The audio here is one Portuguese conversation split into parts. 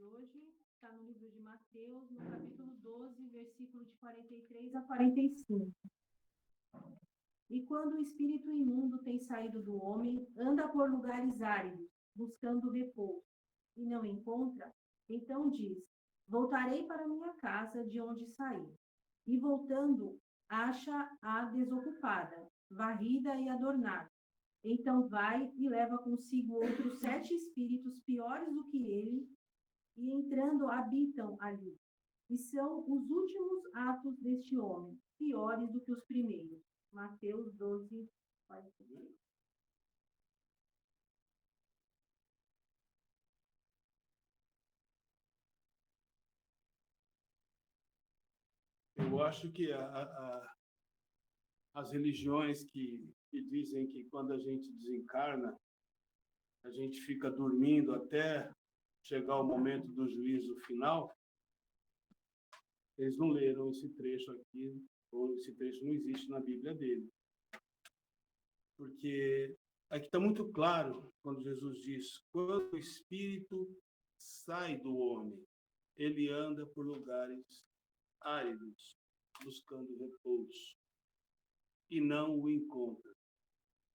hoje está no livro de Mateus, no capítulo 12, versículo de 43 a 45. E quando o espírito imundo tem saído do homem, anda por lugares áridos, buscando repouso, e não encontra, então diz: voltarei para minha casa de onde saí. E voltando, acha-a desocupada, varrida e adornada. Então vai e leva consigo outros 7 espíritos piores do que ele, e entrando habitam ali. E são os últimos atos deste homem, piores do que os primeiros. Mateus 12, 43. Eu acho que as religiões que dizem que quando a gente desencarna, a gente fica dormindo até chegar o momento do juízo final, eles não leram esse trecho aqui, ou esse trecho não existe na Bíblia dele. Porque aqui está muito claro, quando Jesus diz, quando o espírito sai do homem, ele anda por lugares áridos, buscando repouso, e não o encontra.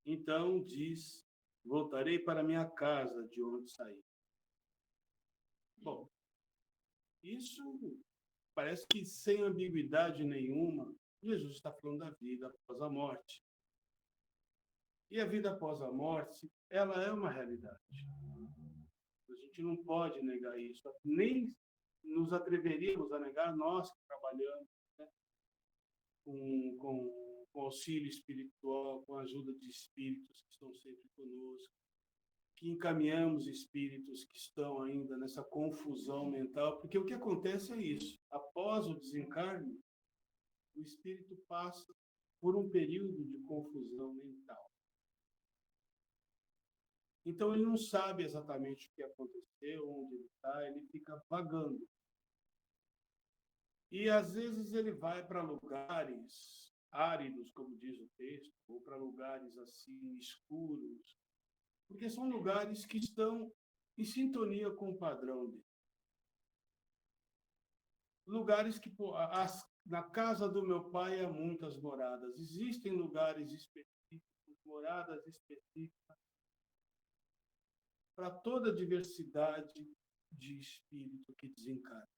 Então diz, voltarei para minha casa de onde saí. Bom, isso parece que sem ambiguidade nenhuma, Jesus está falando da vida após a morte. E a vida após a morte, ela é uma realidade. A gente não pode negar isso, nem nos atreveríamos a negar, nós que trabalhamos, né, com auxílio espiritual, com a ajuda de espíritos que estão sempre conosco, que encaminhamos espíritos que estão ainda nessa confusão mental, porque o que acontece é isso. Após o desencarne, o espírito passa por um período de confusão mental. Então, ele não sabe exatamente o que aconteceu, onde ele está, ele fica vagando. E, às vezes, ele vai para lugares áridos, como diz o texto, ou para lugares assim escuros, porque são lugares que estão em sintonia com o padrão dele. Lugares que, na casa do meu pai há muitas moradas. Existem lugares específicos, moradas específicas, para toda a diversidade de espírito que desencarna.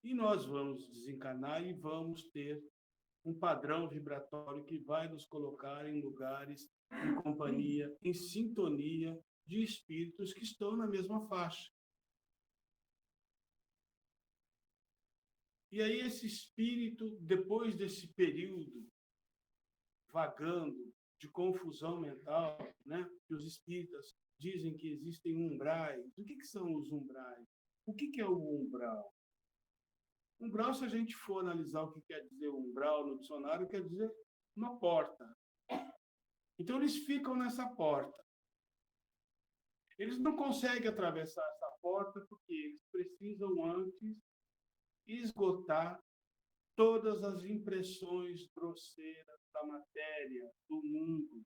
E nós vamos desencarnar e vamos ter um padrão vibratório que vai nos colocar em lugares, em companhia, em sintonia de espíritos que estão na mesma faixa. E aí esse espírito, depois desse período vagando, de confusão mental, né, que os espíritas dizem que existem umbrais. O que são os umbrais? O que é o umbral? Umbral, se a gente for analisar o que quer dizer umbral no dicionário, quer dizer uma porta. Então, eles ficam nessa porta. Eles não conseguem atravessar essa porta porque eles precisam antes esgotar todas as impressões grosseiras da matéria, do mundo,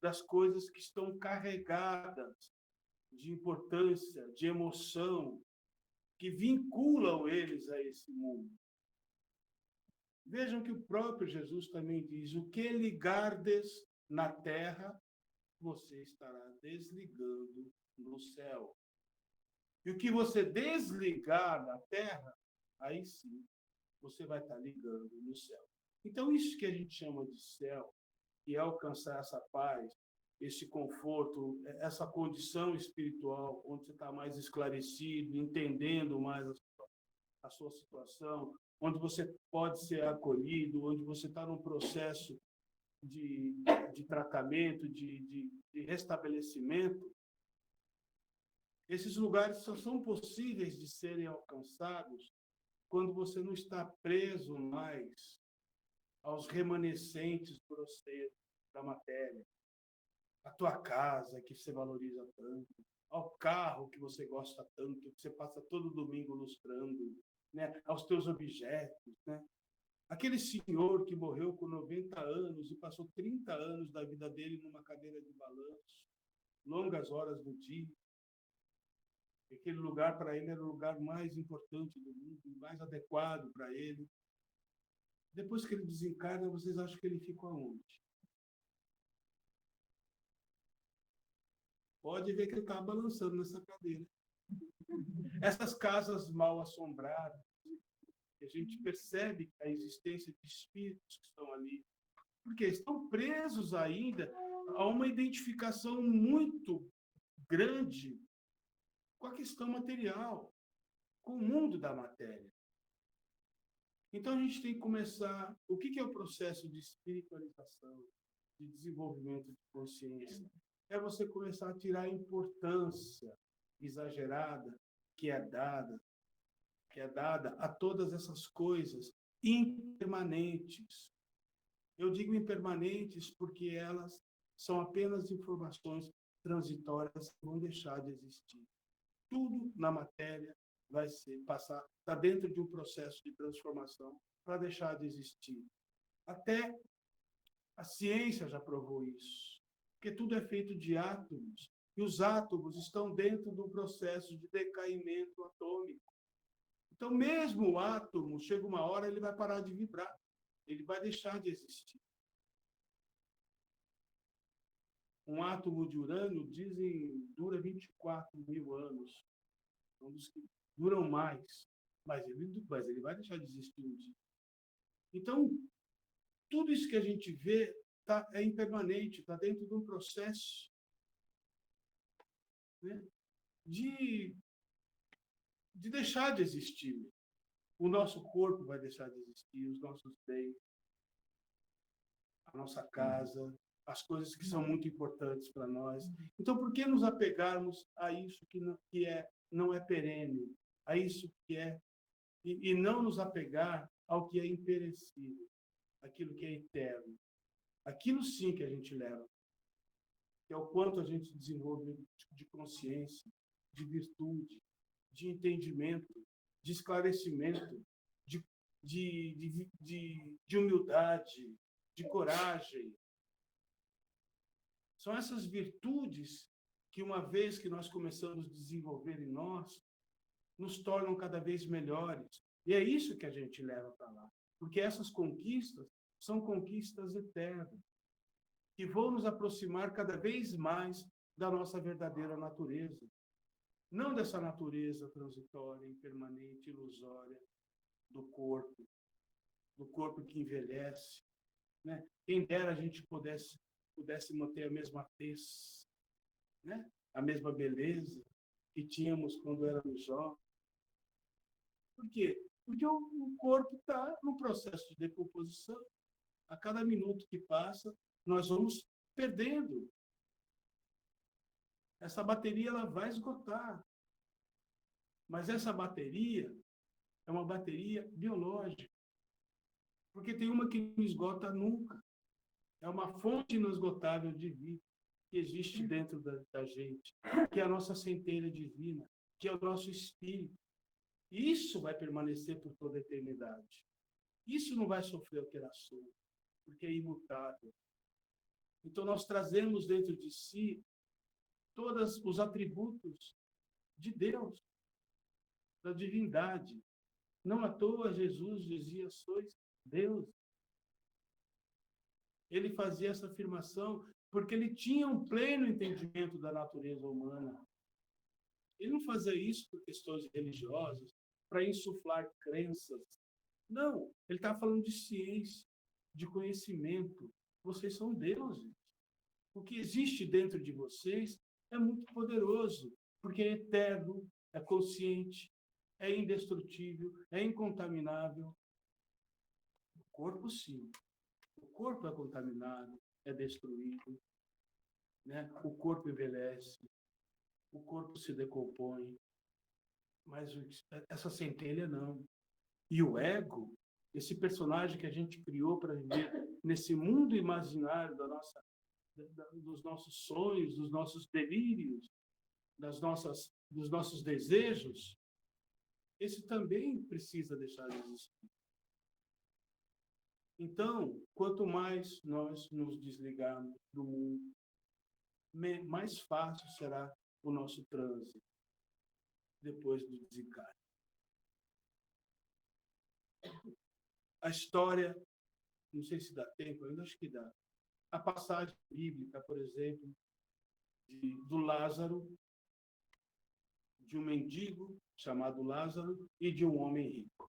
das coisas que estão carregadas de importância, de emoção, que vinculam eles a esse mundo. Vejam que o próprio Jesus também diz, o que ligardes na terra, você estará desligando no céu. E o que você desligar na terra, aí sim, você vai estar ligando no céu. Então, isso que a gente chama de céu, e alcançar essa paz, esse conforto, essa condição espiritual, onde você está mais esclarecido, entendendo mais a sua situação, onde você pode ser acolhido, onde você está num processo de tratamento, de restabelecimento, esses lugares só são possíveis de serem alcançados quando você não está preso mais aos remanescentes grosseiros da matéria, à tua casa que você valoriza tanto, ao carro que você gosta tanto, que você passa todo domingo lustrando, né? Aos teus objetos, né? Aquele senhor que morreu com 90 anos e passou 30 anos da vida dele numa cadeira de balanço, longas horas do dia. Aquele lugar para ele era o lugar mais importante do mundo, mais adequado para ele. Depois que ele desencarna, vocês acham que ele fica aonde? Pode ver que ele está balançando nessa cadeira. Essas casas mal assombradas, a gente percebe a existência de espíritos que estão ali, porque estão presos ainda a uma identificação muito grande com a questão material, com o mundo da matéria. Então a gente tem que começar. O que é o processo de espiritualização, de desenvolvimento de consciência? É você começar a tirar a importância exagerada que é dada a todas essas coisas impermanentes. Eu digo impermanentes porque elas são apenas informações transitórias que vão deixar de existir. Tudo na matéria vai está dentro de um processo de transformação para deixar de existir. Até a ciência já provou isso, porque tudo é feito de átomos, e os átomos estão dentro do processo de decaimento atômico. Então, mesmo o átomo, chega uma hora, ele vai parar de vibrar, ele vai deixar de existir. Um átomo de urânio, dizem, dura 24 mil anos. Um dos que duram mais, mas ele vai deixar de existir um dia. Então, tudo isso que a gente vê é impermanente, está dentro de um processo, né, de deixar de existir. O nosso corpo vai deixar de existir, os nossos bens, a nossa casa, as coisas que são muito importantes para nós. Então, por que nos apegarmos a isso que não é perene, a isso que é, e não nos apegar ao que é imperecível, aquilo que é eterno? Aquilo sim que a gente leva, que é o quanto a gente desenvolve de consciência, de virtude, de entendimento, de esclarecimento, de humildade, de coragem. São essas virtudes que, uma vez que nós começamos a desenvolver em nós, nos tornam cada vez melhores. E é isso que a gente leva para lá. Porque essas conquistas são conquistas eternas, que vão nos aproximar cada vez mais da nossa verdadeira natureza. Não dessa natureza transitória, impermanente, ilusória, do corpo que envelhece, né? Quem dera a gente pudesse manter a mesma tez, né? A mesma beleza que tínhamos quando éramos jovens. Por quê? Porque o corpo está no processo de decomposição. A cada minuto que passa, nós vamos perdendo. Essa bateria ela vai esgotar. Mas essa bateria é uma bateria biológica. Porque tem uma que não esgota nunca. É uma fonte inesgotável de vida que existe dentro da gente, que é a nossa centelha divina, que é o nosso espírito. Isso vai permanecer por toda a eternidade. Isso não vai sofrer alteração, porque é imutável. Então, nós trazemos dentro de si todos os atributos de Deus, da divindade. Não à toa Jesus dizia: sois Deus. Ele fazia essa afirmação porque ele tinha um pleno entendimento da natureza humana. Ele não fazia isso por questões religiosas, para insuflar crenças. Não, ele está falando de ciência, de conhecimento. Vocês são deuses. O que existe dentro de vocês é muito poderoso, porque é eterno, é consciente, é indestrutível, é incontaminável. O corpo, sim. O corpo é contaminado, é destruído, né? O corpo envelhece, o corpo se decompõe, mas essa centelha não. E o ego, esse personagem que a gente criou para viver nesse mundo imaginário dos nossos sonhos, dos nossos delírios, dos nossos desejos, esse também precisa deixar de existir. Então, quanto mais nós nos desligarmos do mundo, mais fácil será o nosso trânsito. depois do desencarne. A história, não sei se dá tempo, ainda acho que dá. A passagem bíblica, por exemplo, do Lázaro, de um mendigo chamado Lázaro e de um homem rico.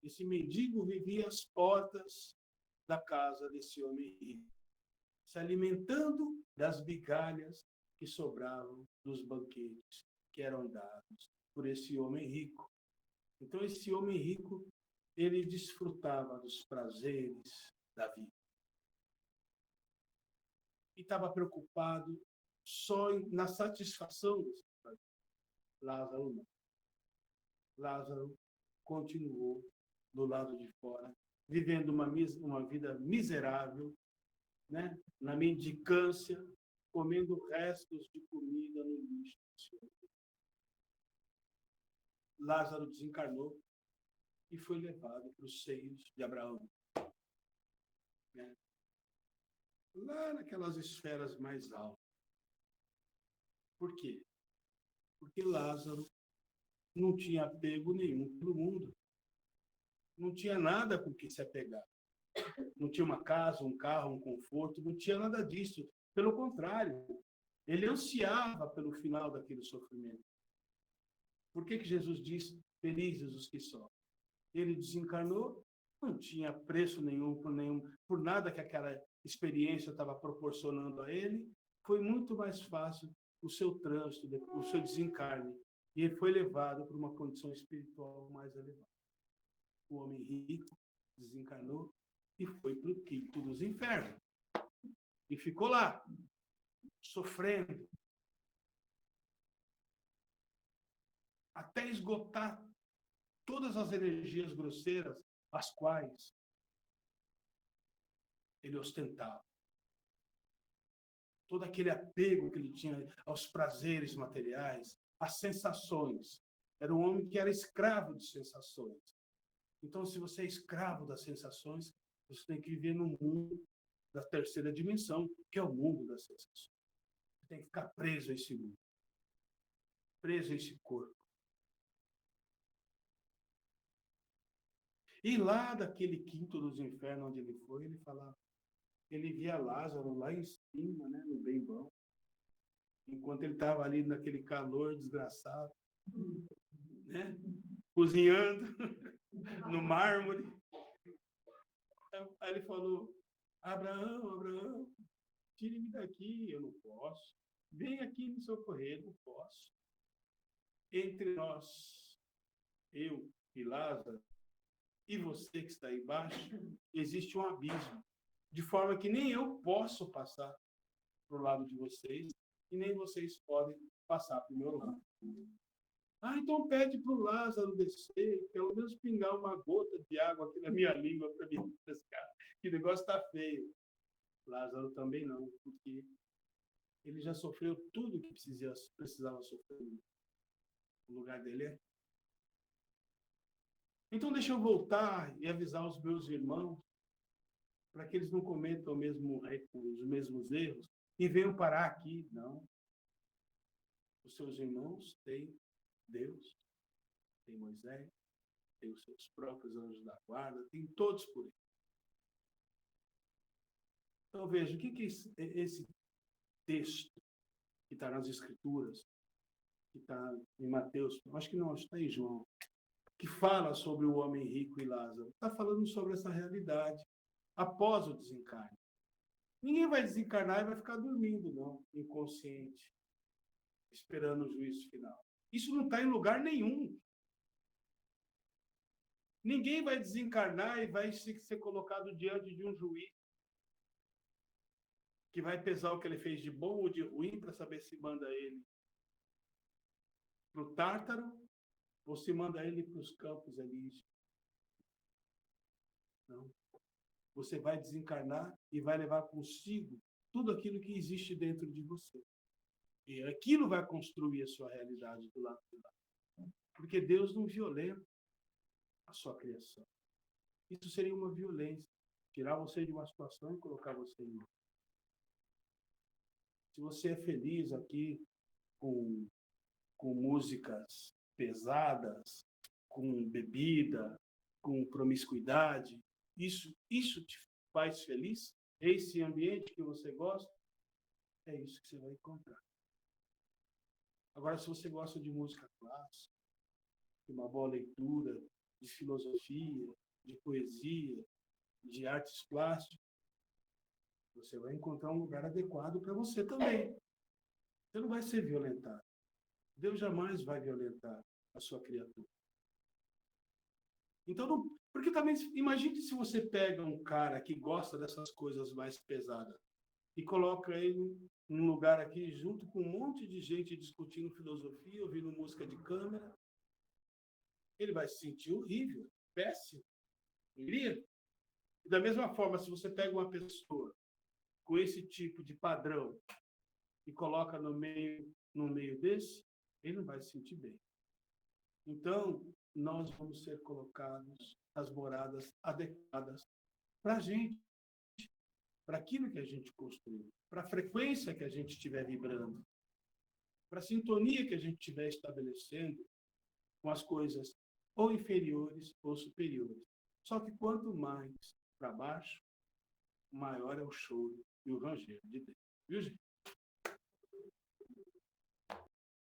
Esse mendigo vivia às portas da casa desse homem rico, se alimentando das migalhas que sobravam dos banquetes que eram dados por esse homem rico. Então, esse homem rico, ele desfrutava dos prazeres da vida. E estava preocupado só na satisfação desse prazer. Lázaro não. Lázaro continuou do lado de fora, vivendo uma vida miserável, né? Na mendicância, comendo restos de comida no lixo. Lázaro desencarnou e foi levado para os seios de Abraão. Né? Lá naquelas esferas mais altas. Por quê? Porque Lázaro não tinha apego nenhum pelo mundo. Não tinha nada com que se apegar. Não tinha uma casa, um carro, um conforto, não tinha nada disso. Pelo contrário, ele ansiava pelo final daquele sofrimento. Por que Jesus disse, felizes os que sofrem? Ele desencarnou, não tinha preço nenhum por nada que aquela experiência estava proporcionando a ele. Foi muito mais fácil o seu trânsito, o seu desencarne. E ele foi levado para uma condição espiritual mais elevada. O homem rico desencarnou e foi para o quinto dos infernos. E ficou lá, sofrendo, até esgotar todas as energias grosseiras, as quais ele ostentava. Todo aquele apego que ele tinha aos prazeres materiais, às sensações. Era um homem que era escravo de sensações. Então, se você é escravo das sensações, você tem que viver no mundo da terceira dimensão, que é o mundo das sensações. Você tem que ficar preso a esse mundo, preso a esse corpo. E lá daquele quinto dos infernos onde ele foi, ele falava, ele via Lázaro lá em cima, né, no bem bom, enquanto ele estava ali naquele calor desgraçado, né, cozinhando no mármore. Aí ele falou, Abraão, tire-me daqui, eu não posso. Vem aqui me socorrer, não posso. Entre nós, eu e Lázaro, e você que está aí embaixo, existe um abismo. De forma que nem eu posso passar para o lado de vocês, e nem vocês podem passar para o meu lado. Então pede para o Lázaro descer, pelo menos pingar uma gota de água aqui na minha língua para me pescar. Que negócio está feio. Lázaro também não, porque ele já sofreu tudo que precisava sofrer. O lugar dele é. Então deixa eu voltar e avisar os meus irmãos para que eles não cometam os mesmos erros e venham parar aqui. Não. Os seus irmãos têm Deus, tem Moisés, tem os seus próprios anjos da guarda, tem todos por ele. Então veja, o que é esse texto que está nas Escrituras, que está em Mateus, acho que não, acho que está em João, que fala sobre o homem rico e Lázaro, está falando sobre essa realidade após o desencarne. Ninguém vai desencarnar e vai ficar dormindo, não, inconsciente, esperando o juízo final. Isso não está em lugar nenhum. Ninguém vai desencarnar e vai ser colocado diante de um juiz que vai pesar o que ele fez de bom ou de ruim para saber se manda ele para o Tártaro ou se manda ele para os campos elíseos. Não. Você vai desencarnar e vai levar consigo tudo aquilo que existe dentro de você. E aquilo vai construir a sua realidade do lado de lá. Porque Deus não violenta a sua criação. Isso seria uma violência. Tirar você de uma situação e colocar você em outra. Se você é feliz aqui com com músicas pesadas, com bebida, com promiscuidade, isso te faz feliz? Esse ambiente que você gosta? É isso que você vai encontrar. Agora, se você gosta de música clássica, de uma boa leitura, de filosofia, de poesia, de artes plásticas, você vai encontrar um lugar adequado para você também. Você não vai ser violentado. Deus jamais vai violentar a sua criatura. Então, porque também, imagine se você pega um cara que gosta dessas coisas mais pesadas e coloca ele num lugar aqui junto com um monte de gente discutindo filosofia, ouvindo música de câmera, ele vai se sentir horrível, péssimo. Iria? Da mesma forma, se você pega uma pessoa com esse tipo de padrão e coloca no meio desse, ele não vai se sentir bem. Então, nós vamos ser colocados as moradas adequadas para a gente, para aquilo que a gente construiu, para a frequência que a gente estiver vibrando, para a sintonia que a gente estiver estabelecendo com as coisas ou inferiores ou superiores. Só que quanto mais para baixo, maior é o choro e o ranger de Deus. Viu, gente?